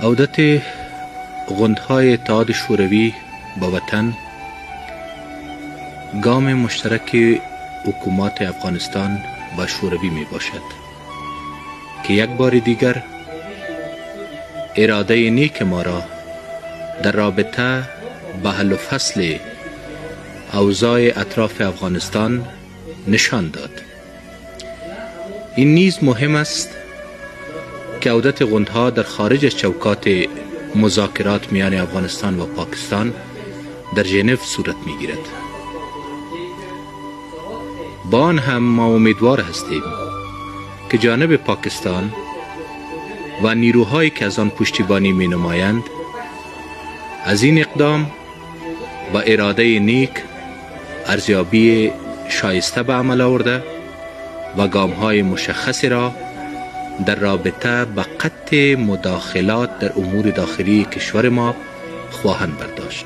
عودت غندهای اتحاد شوروی به وطن گام مشترک حکومت افغانستان و شوروی می باشد که یک بار دیگر اراده نیک ما را در رابطه به حل و فصل اوضاع اطراف افغانستان نشان داد. این نیز مهم است که عودت غندها در خارج از چوکات مذاکرات میان افغانستان و پاکستان در ژنو صورت میگیرد. با آن هم ما امیدوار هستیم که جانب پاکستان و نیروهایی که از آن پشتیبانی می نمایند از این اقدام و اراده نیک ارزیابی شایسته به عمل آورده و گام‌های مشخصی را در رابطه به قطع مداخلات در امور داخلی کشور ما خواهند برداشت.